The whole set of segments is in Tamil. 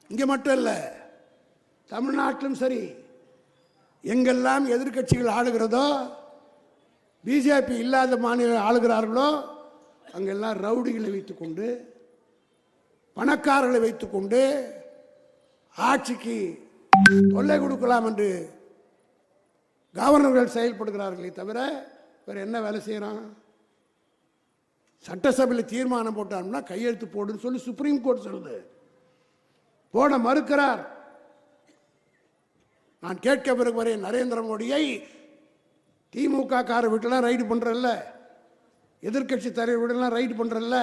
இங்கே மட்டும் இல்லை, தமிழ்நாட்டிலும் சரி, எங்கெல்லாம் எதிர்கட்சிகள் ஆளுகிறதோ, பிஜேபி இல்லாத மாநிலம் ஆளுகிறார்களோ, அங்கெல்லாம் ரவுடிகளை வைத்துக்கொண்டு, பணக்காரர்களை வைத்துக்கொண்டு ஆட்சிக்கு தொல்லை கொடுக்கலாம் என்று கவர்னர்கள் செயல்படுகிறார்களே தவிர வேறு என்ன வேலை செய்கிறான்? சட்டசபையில் தீர்மானம் போட்டாங்கன்னா கையெழுத்து போடுன்னு சொல்லி சுப்ரீம் கோர்ட் சொல்லுது. போட மறுக்கிறார். நான் கேட்க விரும்புகிறேன், நரேந்திர மோடியை திமுக கார வீட்டெல்லாம் ரைடு பண்றல்ல, எதிர்கட்சி தலைவர் வீடெல்லாம் ரைடு பண்றல்ல.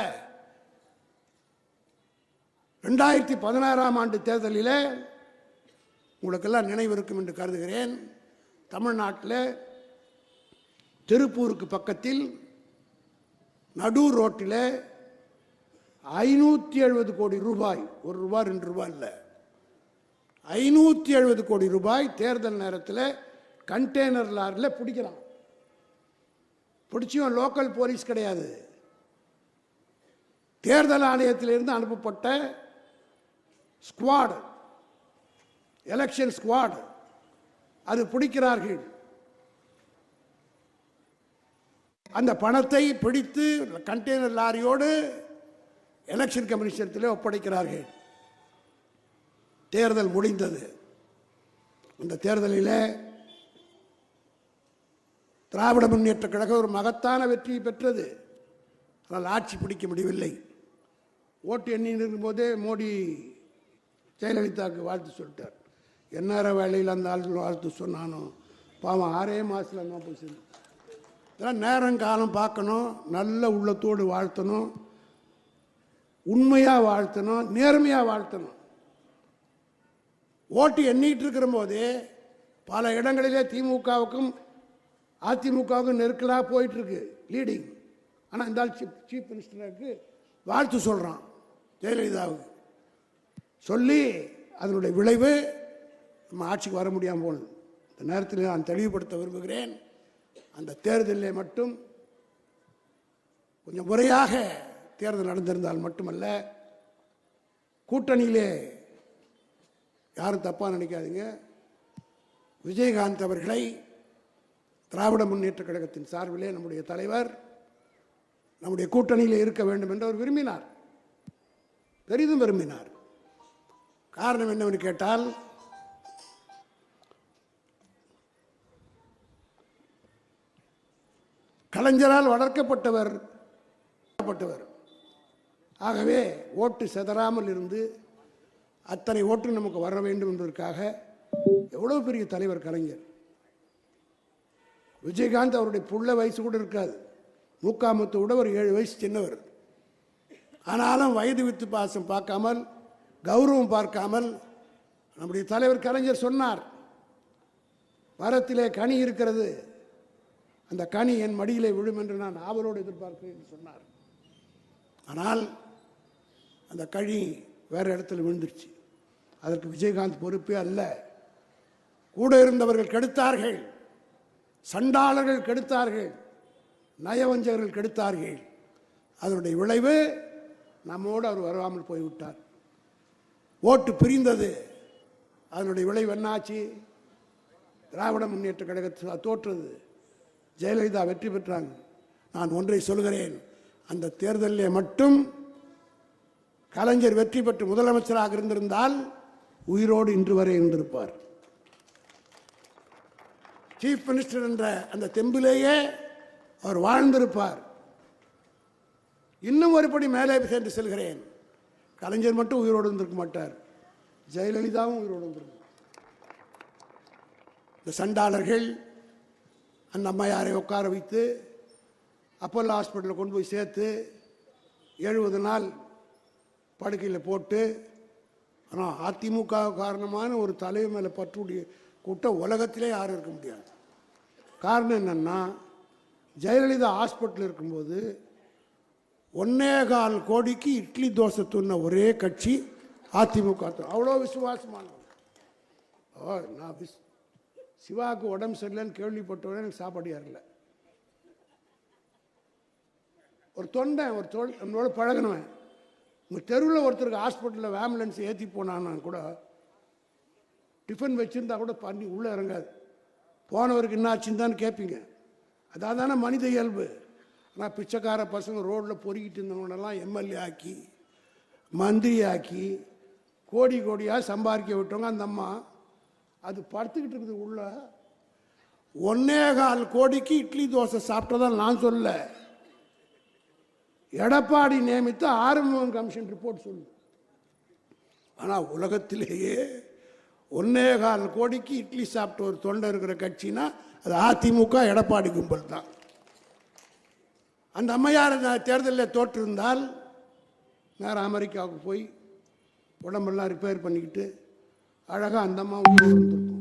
2016ஆம் ஆண்டு தேர்தலில் உங்களுக்கெல்லாம் நினைவு இருக்கும் என்று கருதுகிறேன். தமிழ்நாட்டில் திருப்பூருக்கு பக்கத்தில் நடூர் ரோட்டில் 570 கோடி ரூபாய், ஒரு ரூபாய் 2 ரூபாய் இல்லை, 570 கோடி ரூபாய் தேர்தல் நேரத்தில் கண்டெய்னர் லாரியில் பிடிக்கிறான். பிடிச்சியும் லோக்கல் போலீஸ் கிடையாது, தேர்தல் ஆணையத்திலிருந்து அனுப்பப்பட்ட ஸ்குவாட், எலெக்ஷன் ஸ்குவாட், அது பிடிக்கிறார்கள். அந்த பணத்தை பிடித்து கண்டெய்னர் லாரியோடு எலெக்ஷன் கமிஷனத்தில் ஒப்படைக்கிறார்கள். தேர்தல் முடிந்தது. அந்த தேர்தலில் திராவிட முன்னேற்ற கழகம் ஒரு மகத்தான வெற்றியை பெற்றது. ஆனால் ஆட்சி பிடிக்க முடியவில்லை. ஓட்டு எண்ணி இருக்கும்போதே மோடி ஜெயலலிதாவுக்கு வாழ்த்து சொல்லிட்டார். எந்நேர வேலையில் அந்த ஆள் வாழ்த்து சொன்னானோ பாவம், 6 மாதத்தில் தான் போய் சேர்ந்து. இதெல்லாம் நேரம் காலம் பார்க்கணும், நல்ல உள்ளத்தோடு வாழ்த்தணும், உண்மையாக வாழ்த்தணும், நேர்மையாக வாழ்த்தணும். ஓட்டு எண்ணிட்டு இருக்கிற போது பல இடங்களிலே திமுகவுக்கும் அதிமுகவுக்கும் நெருக்கலாக போயிட்டு இருக்கு, லீடிங். ஆனால் இந்த சீஃப் மினிஸ்டருக்கு வாழ்த்து சொல்கிறான் ஜெயலலிதாவுக்கு. சொல்லி அதனுடைய விளைவு நம்ம ஆட்சிக்கு வர முடியாமல் போனது. இந்த நேரத்தில் நான் தெளிவுபடுத்த விரும்புகிறேன், அந்த தேர்தலில் மட்டும் கொஞ்சம் முறையாக தேர்தல் நடந்திருந்தால் மட்டுமல்ல, கூட்டணியிலே யாரும் தப்பாக நினைக்காதீங்க, விஜயகாந்த் அவர்களை திராவிட முன்னேற்ற கழகத்தின் சார்பிலே நம்முடைய தலைவர் நம்முடைய கூட்டணியில் இருக்க வேண்டும் என்று அவர் விரும்பினார், பெரிதும் விரும்பினார். காரணம் என்னவென்று கேட்டால், கலைஞரால் வளர்க்கப்பட்டவர். ஆகவே ஓட்டு சிதறாமல் இருந்து அத்தனை ஓட்டு நமக்கு வர வேண்டும் என்பதற்காக எவ்வளவு பெரிய தலைவர் கலைஞர். விஜயகாந்த் அவருடைய புள்ள வயசு கூட இருக்காது, மூக்காமத்தை விட ஒரு 7 வயசு சின்னவர். ஆனாலும் வயது வித்து பாசம் பார்க்காமல், கௌரவம் பார்க்காமல் நம்முடைய தலைவர் கலைஞர் சொன்னார், மரத்திலே கனி இருக்கிறது, அந்த கனி என் மடியிலே விழும் என்று நான் ஆவலோடு எதிர்பார்க்கிறேன் என்று சொன்னார். ஆனால் அந்த கனி வேறு இடத்துல விழுந்துருச்சு. அதற்கு விஜயகாந்த் பொறுப்பே அல்ல, கூட இருந்தவர்கள் கெடுத்தார்கள், சண்டாளர்கள் கெடுத்தார்கள், நயவஞ்சகர்கள் கெடுத்தார்கள். அதனுடைய விளைவு நம்மோடு அவர் வராமல் போய்விட்டார். ஓட்டு பிரிந்தது. அதனுடைய விளைவு என்னாச்சு? திராவிட முன்னேற்ற கழகத்தில் தோற்றது, ஜெயலலிதா வெற்றி பெற்றாங்க. நான் ஒன்றை சொல்கிறேன், அந்த தேர்தலில் மட்டும் கலைஞர் வெற்றி பெற்று முதலமைச்சராக இருந்திருந்தால் உயிரோடு இன்று வரை இருந்திருப்பார். சீஃப் மினிஸ்டர் என்ற அந்த தெம்பிலேயே அவர் வாழ்ந்திருப்பார். இன்னும் ஒருபடி மேலே சென்று செல்கிறேன், கலைஞர் மட்டும் உயிரோடு இருந்திருக்க மாட்டார், ஜெயலலிதாவும் உயிரோடு இருந்திருக்கும். இந்த சண்டாளர்கள் அந்த அம்மையாரை உட்கார வைத்து அப்போல்லோ ஹாஸ்பிட்டலில் கொண்டு போய் சேர்த்து 70 நாள் படுக்கையில் போட்டு, ஆனால் அதிமுக காரணமான ஒரு தலைவர் மேலே பற்றுடைய கூட்டம் உலகத்திலே யாரும் இருக்க முடியாது. காரணம் என்னன்னா, ஜெயலலிதா ஹாஸ்பிட்டல் இருக்கும்போது 1.25 கோடிக்கு இட்லி தோசை துண்ண ஒரே கட்சி அதிமுக. அவ்வளோ விசுவாசமானவர். நான் சிவாவுக்கு உடம்பு சரியில்லைன்னு கேள்விப்பட்டவனே எனக்கு சாப்பாடு ஏறல. ஒரு தொண்டை, நம்மளோட பழகினவன், உங்கள் தெருவில் ஒருத்தருக்கு ஹாஸ்பிட்டலில் ஆம்புலன்ஸ் ஏற்றி போனான்னா கூட டிஃபன் வச்சுருந்தா கூட பண்ணி உள்ளே இறங்காது. போனவருக்கு என்ன ஆச்சுன்னு தான் கேட்பீங்க. அதான் தானே மனித இயல்பு. ஆனால் பிச்சைக்கார பசங்க ரோட்டில் பொறுக்கிட்டு இருந்தவங்களெல்லாம் எம்எல்ஏ ஆக்கி மந்திரி ஆக்கி கோடி கோடியாக சம்பாதிக்க விட்டவங்க அந்த அம்மா அது படுத்துக்கிட்டு இருக்குது உள்ள. 1.25 கோடிக்கு இட்லி தோசை சாப்பிட்டதான் நான் சொல்ல, எடப்பாடி நியமித்த ஆறுமுகம் கமிஷன் ரிப்போர்ட் சொல்லு. ஆனால் உலகத்திலேயே 1.25 கோடிக்கு இட்லி சாப்பிட்ட ஒரு தொண்டை இருக்கிற கட்சினா அது அதிமுக எடப்பாடி கும்பல் தான். அந்த அம்மையார் தேர்தலில் தோற்றிருந்தால் நேரம் அமெரிக்காவுக்கு போய் உடம்பெல்லாம் ரிப்பேர் பண்ணிக்கிட்டு அழகாக அந்த அம்மா உயிரோடு இருந்திருக்கும்.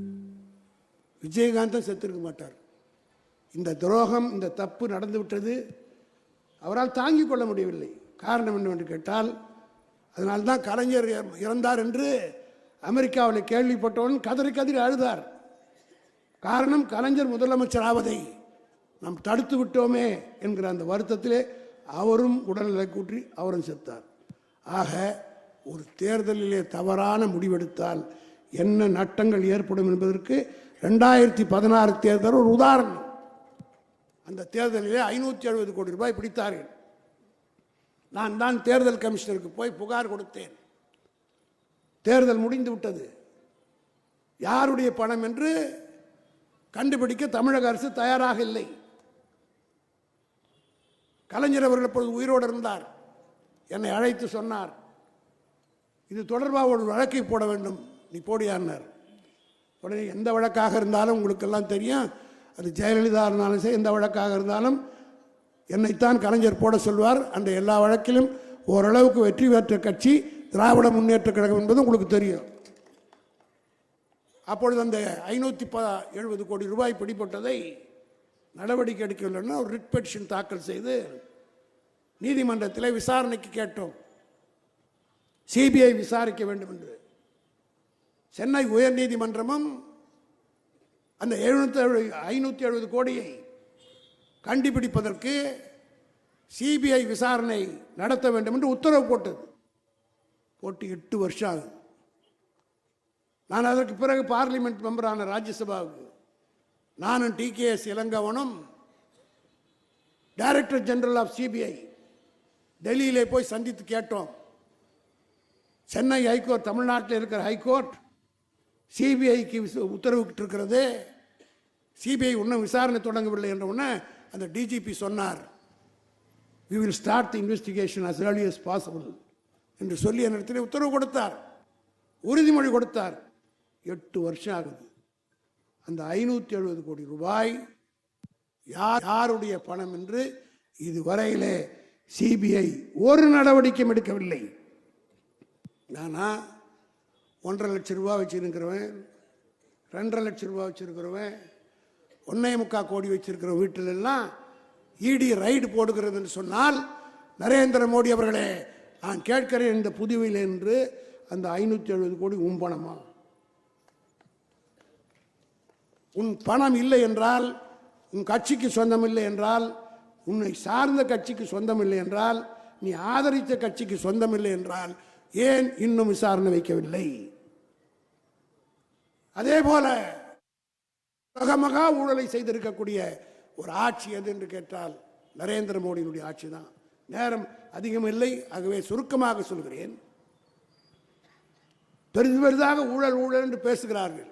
விஜயகாந்தும் செத்துருக்க மாட்டார். இந்த துரோகம், இந்த தப்பு நடந்து விட்டது. அவரால் தாங்கிக் கொள்ள முடியவில்லை. காரணம் என்னவென்று கேட்டால், அதனால்தான் கலைஞர் இறந்தார் என்று அமெரிக்காவில் கேள்விப்பட்டவன் கதறி கதறி அழுதார். காரணம், கலைஞர் முதலமைச்சர் ஆவதை நாம் தடுத்து விட்டோமே என்கிற அந்த வருத்தத்திலே அவரும் உடல்நிலை கூற்றி அவரும் செத்தார். ஆக ஒரு தேர்தலிலே தவறான முடிவெடுத்தால் என்ன நட்டங்கள் ஏற்படும் என்பதற்கு 2016 தேர்தல் ஒரு உதாரணம். அந்த தேர்தலிலே 570 கோடி ரூபாய் பிடித்தார்கள். நான் தான் தேர்தல் கமிஷனருக்கு போய் புகார் கொடுத்தேன். தேர்தல் முடிந்து விட்டது, யாருடைய பணம் என்று கண்டுபிடிக்க தமிழக அரசு தயாராக இல்லை. கலைஞர் அவர்கள் அப்பொழுது உயிரோடு இருந்தார். என்னை அழைத்து சொன்னார், இது தொடர்பாக ஒரு வழக்கை போட வேண்டும், நீ போடியான்னார். உடனே எந்த வழக்காக இருந்தாலும் உங்களுக்கெல்லாம் தெரியும், அது ஜெயலலிதா இருந்தாலும் சரி, எந்த வழக்காக இருந்தாலும் என்னைத்தான் கலைஞர் போட சொல்வார். அந்த எல்லா வழக்கிலும் ஓரளவுக்கு வெற்றி பெற்ற கட்சி திராவிட முன்னேற்ற கழகம் என்பது உங்களுக்கு தெரியும். அப்பொழுது அந்த 570 கோடி ரூபாய் பிடிப்பட்டதை நடவடிக்கை எடுக்கவில்லைன்னா ஒரு ரிட் பெட்டிஷன் தாக்கல் செய்து நீதிமன்றத்தில் விசாரணைக்கு கேட்டோம். சிபிஐ விசாரிக்க வேண்டும் என்று. சென்னை உயர் நீதிமன்றமும் அந்த 570 கோடியை கண்டுபிடிப்பதற்கு சிபிஐ விசாரணை நடத்த வேண்டும் என்று உத்தரவு போட்டது. போட்டு 8 வருஷம் ஆகுது. நான் அதற்கு பிறகு பார்லிமெண்ட் மெம்பரான ராஜ்யசபாவுக்கு நானும் TKS இளங்கவனும் டைரக்டர் ஜெனரல் ஆஃப் சிபிஐ டெல்லியிலே போய் சந்தித்து கேட்டோம். சென்னை ஹைகோர்ட், தமிழ்நாட்டில் இருக்கிற ஹைகோர்ட் சிபிஐக்கு உத்தரவிட்டு இருக்கிறது, சிபிஐ இன்னும் விசாரணை தொடங்கவில்லை என்ற உடனே அந்த டிஜிபி சொன்னார், we will start the investigation as early as possible என்று சொல்லி என்னிடத்தில் உத்தரவு கொடுத்தார், உறுதிமொழி கொடுத்தார். 8 வருஷம் ஆகுது. அந்த 570 கோடி ரூபாய் யாருடைய பணம் என்று இதுவரையிலே சிபிஐ ஒரு நடவடிக்கையும் எடுக்கவில்லை. நானா 1.5 லட்சம் ரூபாய் வச்சிருக்கிறவன், 2.5 லட்சம் ரூபாய் வச்சிருக்கிறவன், 1.25 கோடி வச்சிருக்கிற வீட்டிலெல்லாம் இடி ரைடு போடுகிறது என்று சொன்னால், நரேந்திர மோடி அவர்களே நான் கேட்கிறேன், இந்த புதுவையில் என்று அந்த 570 கோடி உன் பணமா? உன் பணம் இல்லை என்றால், உன் கட்சிக்கு சொந்தம் இல்லை என்றால், உன்னை சார்ந்த கட்சிக்கு சொந்தம் இல்லை என்றால், நீ ஆதரித்த கட்சிக்கு சொந்தம் இல்லை என்றால் ஏன் இன்னும் விசாரணை வைக்கவில்லை? அதே போல மகா ஊழலை செய்திருக்கக்கூடிய ஒரு ஆட்சி எது என்று கேட்டால் நரேந்திர மோடியினுடைய ஆட்சி தான். நேரம் அதிகம் இல்லை, ஆகவே சுருக்கமாக சொல்கிறேன். பெரிதாக ஊழல் ஊழல் என்று பேசுகிறார்கள்.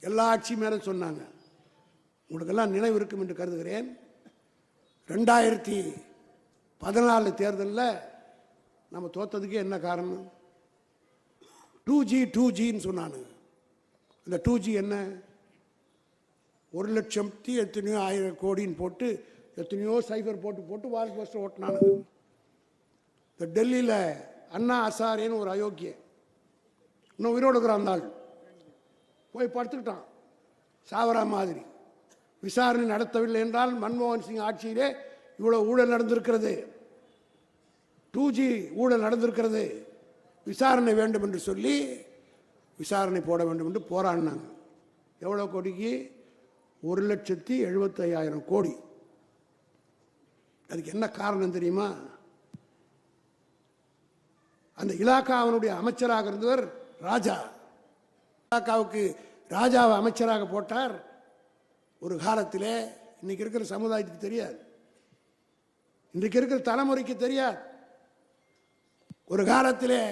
எல்லா ஆட்சி மேல சொன்னாங்க. உங்களுக்கெல்லாம் நினைவு இருக்கும் என்று கருதுகிறேன். 2014 தேர்தலில் நம்ம தோத்ததுக்கு என்ன காரணம்? 2G சொன்னானு. அந்த 2G என்ன? 1,00,000 எத்தனையோ 1000 கோடின்னு போட்டு எத்தனையோ சைபர் போட்டு வால் போஸ்டர் ஓட்டினானு. இந்த டெல்லியில் அண்ணா ஹசாரேன்னு ஒரு அயோக்கிய, இன்னும் உயிரோடு இருக்கிறான் நாள், போய் படுத்துக்கிட்டான் சாவரா மாதிரி. விசாரணை நடத்தவில்லை என்றால் மன்மோகன் சிங் ஆட்சியிலே இவ்வளவு ஊழல் நடந்திருக்கிறது, 2G ஊழல் நடந்திருக்கிறது, விசாரணை வேண்டும் என்று சொல்லி விசாரணை போட வேண்டும் என்று போராடினாங்க. எவ்வளோ கோடிக்கு? 1,75,000 கோடி. அதுக்கு என்ன காரணம் தெரியுமா? அந்த இலாக்காவினுடைய அமைச்சராக இருந்தவர் ராஜா. இலாக்காவுக்கு ராஜாவை அமைச்சராக போட்டார். ஒரு காலத்திலே இன்னைக்கு இருக்கிற சமுதாயத்துக்கு தெரியாது, இன்றைக்கு இருக்கிற தலைமுறைக்கு தெரியாது. ஒரு காலத்திலே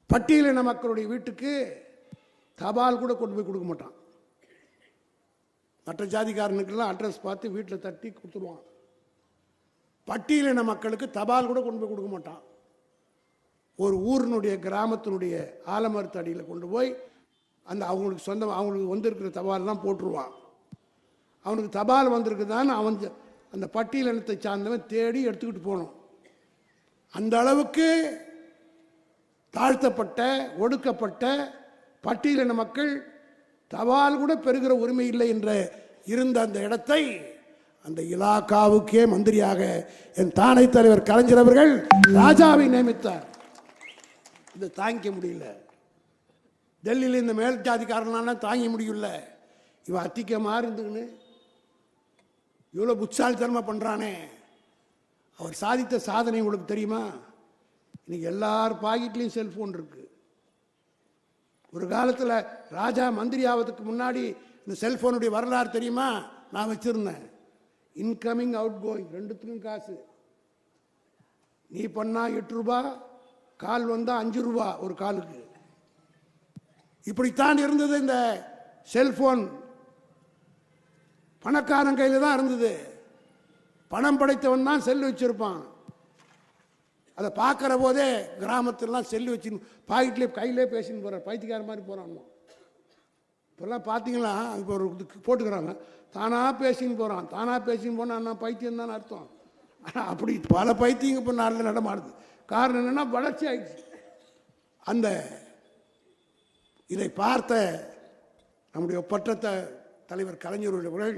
பட்டியலின மக்களுடைய வீட்டுக்கு தபால் கூட கொண்டு போய் கொடுக்க மாட்டான். மற்ற ஜாதிக்காரனுக்கெல்லாம் அட்ரஸ் பார்த்து வீட்டில் தட்டி கொடுத்துருவான். பட்டியலின மக்களுக்கு தபால் கூட கொண்டு போய் கொடுக்க மாட்டான். ஒரு ஊரினுடைய கிராமத்தினுடைய ஆலமரத்து அடியில் கொண்டு போய் அந்த அவங்களுக்கு சொந்தம் அவங்களுக்கு வந்திருக்கிற தபால்லாம் போட்டுருவான். அவனுக்கு தபால் வந்திருக்குதான் அவன் அந்த பட்டியலினத்தை சார்ந்தவன் தேடி எடுத்துக்கிட்டு போகணும். அந்த அளவுக்கு தாழ்த்தப்பட்ட ஒடுக்கப்பட்ட பட்டியலின மக்கள் தபால் கூட பெறுகிற உரிமை இல்லை என்ற இருந்த அந்த இடத்தை அந்த இலாக்காவுக்கே மந்திரியாக என் தானை தலைவர் கலைஞர் அவர்கள் ராஜாவை நியமித்தார். இதை தாங்கிக்க முடியல. டெல்லியில் இந்த மேல் ஜாதிக்காரனால தாங்க முடியல. இவன் அத்திக்கமாக இருந்துன்னு இவ்வளோ புட்சாலித்தனமாக பண்ணுறானே. அவர் சாதித்த சாதனை உங்களுக்கு தெரியுமா? இன்னைக்கு எல்லார் பாக்கெட்லேயும் செல்ஃபோன் இருக்கு. ஒரு காலத்தில் ராஜா மந்திரி ஆவதுக்கு முன்னாடி இந்த செல்ஃபோனுடைய வரலாறு தெரியுமா? நான் வச்சிருந்தேன். இன்கமிங் அவுட் கோயிங் ரெண்டுத்துக்கும் காசு. நீ பண்ணா 8 ரூபா, கால் வந்தா 5 ரூபா ஒரு காலுக்கு. இப்படித்தான் இருந்தது இந்த செல்போன். பணக்காரன் கையில் தான் இருந்தது. பணம் படைத்தவன் தான் செல் வச்சிருப்பான். அதை பார்க்குற போதே கிராமத்திலாம் செல்லு வச்சு பாக்கெட்லேயே கையிலே பேசின்னு போகிறார். பைத்தியக்கார மாதிரி போகிறான். இப்போல்லாம் பார்த்தீங்களா இப்போ ஒரு போட்டுக்கிறாங்க, தானாக பேசின்னு போகிறான். தானாக பேசின்னு போனால் நான் பைத்தியம் தான் அர்த்தம். ஆனால் அப்படி பல பைத்தியங்க இப்போ நாளில் நடமாடுது. காரணம் என்னென்னா வளர்ச்சி ஆயிடுச்சு. அந்த இதை பார்த்த நம்முடைய ஒப்பற்ற தலைவர் கலைஞர் அவர்கள்,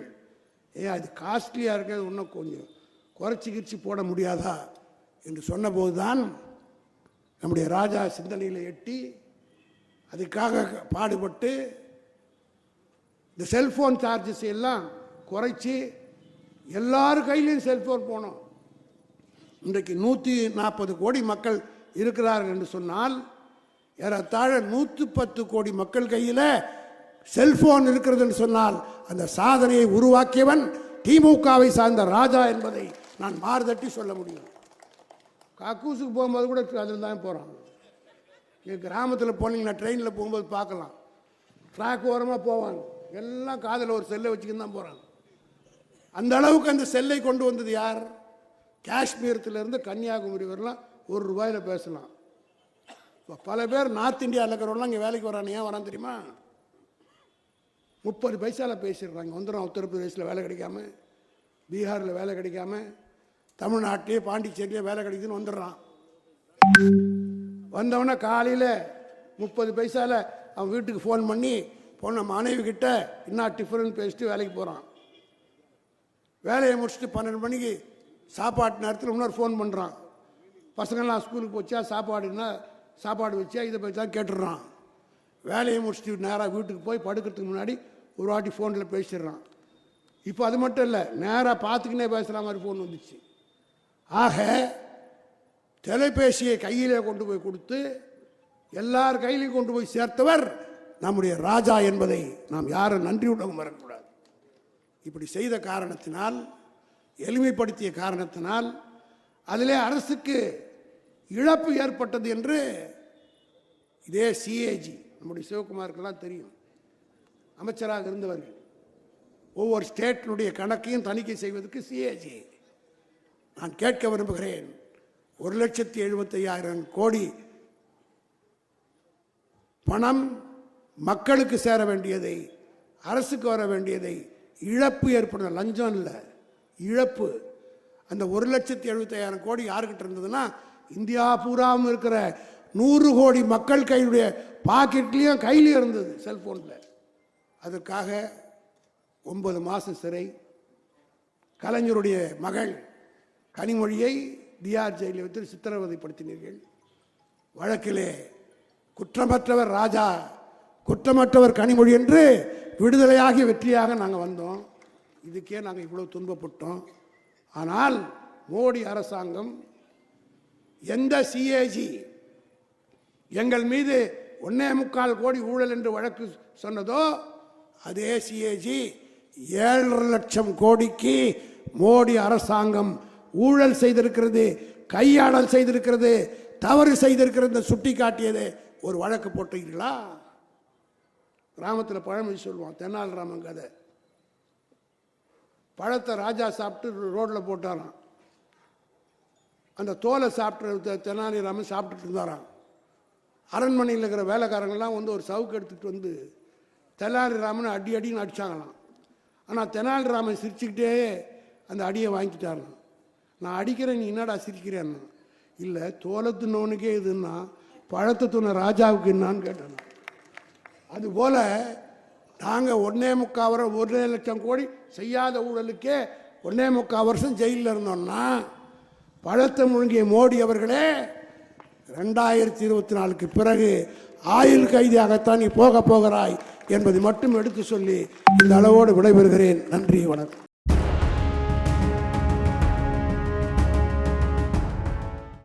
அது காஸ்ட்லியாக இருக்கிறது இன்னும் கொஞ்சம் குறைச்சி கிரிச்சி போட முடியாதா என்று சொன்னபோது தான் நம்முடைய ராஜா சிந்தனையில் எட்டி அதுக்காக பாடுபட்டு இந்த செல்ஃபோன் சார்ஜஸ் எல்லாம் குறைச்சி எல்லார் கையிலையும் செல்ஃபோன் போனோம். இன்றைக்கு 140 கோடி மக்கள் இருக்கிறார்கள் என்று சொன்னால் ஏறத்தாழ 110 கோடி மக்கள் கையில் செல்போன் இருக்கிறது என்று சொன்னால் அந்த சாதனையை உருவாக்கியவன் திமுகவை சார்ந்த ராஜா என்பதை நான் மாறுதட்டி சொல்ல முடியும். கக்கூசுக்கு போகும்போது கூட அதில் தான் போகிறான். எங்கள் கிராமத்தில் போனீங்கன்னா ட்ரெயினில் போகும்போது பார்க்கலாம், ட்ராக் ஓரமாக போவாங்க, எல்லாம் காதில் ஒரு செல்லை வச்சுக்கின்னு தான் போகிறாங்க. அந்த அளவுக்கு அந்த செல்லை கொண்டு வந்தது யார்? காஷ்மீரத்திலிருந்து கன்னியாகுமரி வரலாம் 1 ரூபாயில் பேசலாம். பல பேர் நார்த் இந்தியாவில் இருக்கிறவங்களாம் இங்கே வேலைக்கு வரானு. ஏன் வரான் தெரியுமா? 30 பைசாவில் பேசிடுறாங்க. வந்துடும். உத்தரப்பிரதேசில் வேலை கிடைக்காம, பீகாரில் வேலை கிடைக்காம, தமிழ்நாட்டிலே பாண்டிச்சேரியிலே வேலை கிடைக்குதுன்னு வந்துடுறான். வந்தவொடனே காலையில் 30 பைசாவில் அவன் வீட்டுக்கு ஃபோன் பண்ணி பொண்ணு மனைவி கிட்ட இன்னும் டிஃபன் பேசிட்டு வேலைக்கு போகிறான். வேலையை முடிச்சுட்டு 12 மணிக்கு சாப்பாட்டு நேரத்தில் இன்னொரு ஃபோன் பண்ணுறான். பசங்கள்லாம் ஸ்கூலுக்கு போச்சா, சாப்பாடு வச்சா, இதை பற்றி தான் கேட்டுடுறான். வேலையை முடிச்சுட்டு நேராக வீட்டுக்கு போய் படுக்கிறதுக்கு முன்னாடி ஒரு வாட்டி ஃபோனில் பேசிடுறான். இப்போ அது மட்டும் இல்லை, நேராக பார்த்துக்கினே பேசுகிற மாதிரி ஃபோன் வந்துச்சு. ஆக தொலைபேசியை கையிலே கொண்டு போய் கொடுத்து எல்லார் கையிலையும் கொண்டு போய் சேர்த்தவர் நம்முடைய ராஜா என்பதை நாம் யாரும் நன்றியுடன் வரக்கூடாது. இப்படி செய்த காரணத்தினால், எளிமைப்படுத்திய காரணத்தினால் அதிலே அரசுக்கு இழப்பு ஏற்பட்டது என்று இதே சிஏஜி நம்முடைய சிவகுமாருக்கெல்லாம் தெரியும். அமைச்சராக இருந்தவர்கள் ஒவ்வொரு ஸ்டேட்டினுடைய கணக்கையும் தணிக்கை செய்வதற்கு சிஏஜி. நான் கேட்க விரும்புகிறேன், 1,75,000 கோடி பணம் மக்களுக்கு சேர வேண்டியதை, அரசுக்கு வர வேண்டியதை இழப்பு ஏற்படுற, லஞ்சம் இல்லை இழப்பு. அந்த 1,75,000 கோடி யாருக்கிட்ட இருந்ததுன்னா இந்தியா பூராவும் இருக்கிற 100 கோடி மக்கள் கையுடைய பாக்கெட்லேயும் கையிலையும் இருந்தது, செல்போனில். அதற்காக 9 மாதம் சிறை. கலைஞருடைய மகள் கனிமொழியை தியார் ஜெயிலில் வைத்து சித்திரவதைப்படுத்தினீர்கள். வழக்கிலே குற்றமற்றவர் ராஜா, குற்றமற்றவர் கனிமொழி என்று விடுதலையாகி வெற்றியாக நாங்கள் வந்தோம். இதுக்கே நாங்கள் இவ்வளோ துன்பப்பட்டோம். ஆனால் மோடி அரசாங்கம் எந்த சிஏஜி எங்கள் மீது 1.25 கோடி ஊழல் என்று வழக்கு சொன்னதோ அதே சிஏஜி 7.5 லட்சம் கோடிக்கு மோடி அரசாங்கம் ஊழல் செய்திருக்கிறது, கையாடல் செய்திருக்கிறது, தவறு செய்திருக்கிறது சுட்டி காட்டியது ஒரு வழக்கு போட்டீங்களா? கிராமத்தில் பழமொழி சொல்லுவான், தெனாலிராமன் கதை. பழத்தை ராஜா சாப்பிட்டு ரோட்டில் போட்டாராம். அந்த தோலை சாப்பிட்டு தெனாலிராமன் சாப்பிட்டுட்டு இருந்தாராம். அரண்மனையில் இருக்கிற வேலைக்காரங்கள்லாம் வந்து ஒரு சவுக்கு எடுத்துகிட்டு வந்து தெனாலிராமன் அடின்னு அடித்தாங்களாம். ஆனால் தெனாலிராமன் சிரிச்சுக்கிட்டே அந்த அடியை வாங்கிட்டாராம். நான் அடிக்கிறேன், நீ என்னடா சிரிக்கிறேன்னா, இல்லை தோலை தின்னவனுக்கே இதுன்னா பழத்தை துணை ராஜாவுக்கு என்னான்னு கேட்டான். அதுபோல் நாங்கள் 1.25 லட்சம் கோடி செய்யாத ஊழலுக்கே 1.25 வருஷம் ஜெயிலில் இருந்தோம்னா பழத்தை முழுங்கிய மோடி அவர்களே 2024க்கு பிறகு ஆயுள் கைதியாகத்தான் நீ போக போகிறாய் என்பதை மட்டும் எடுத்து சொல்லி இந்த அளவோடு விடைபெறுகிறேன். நன்றி, வணக்கம்.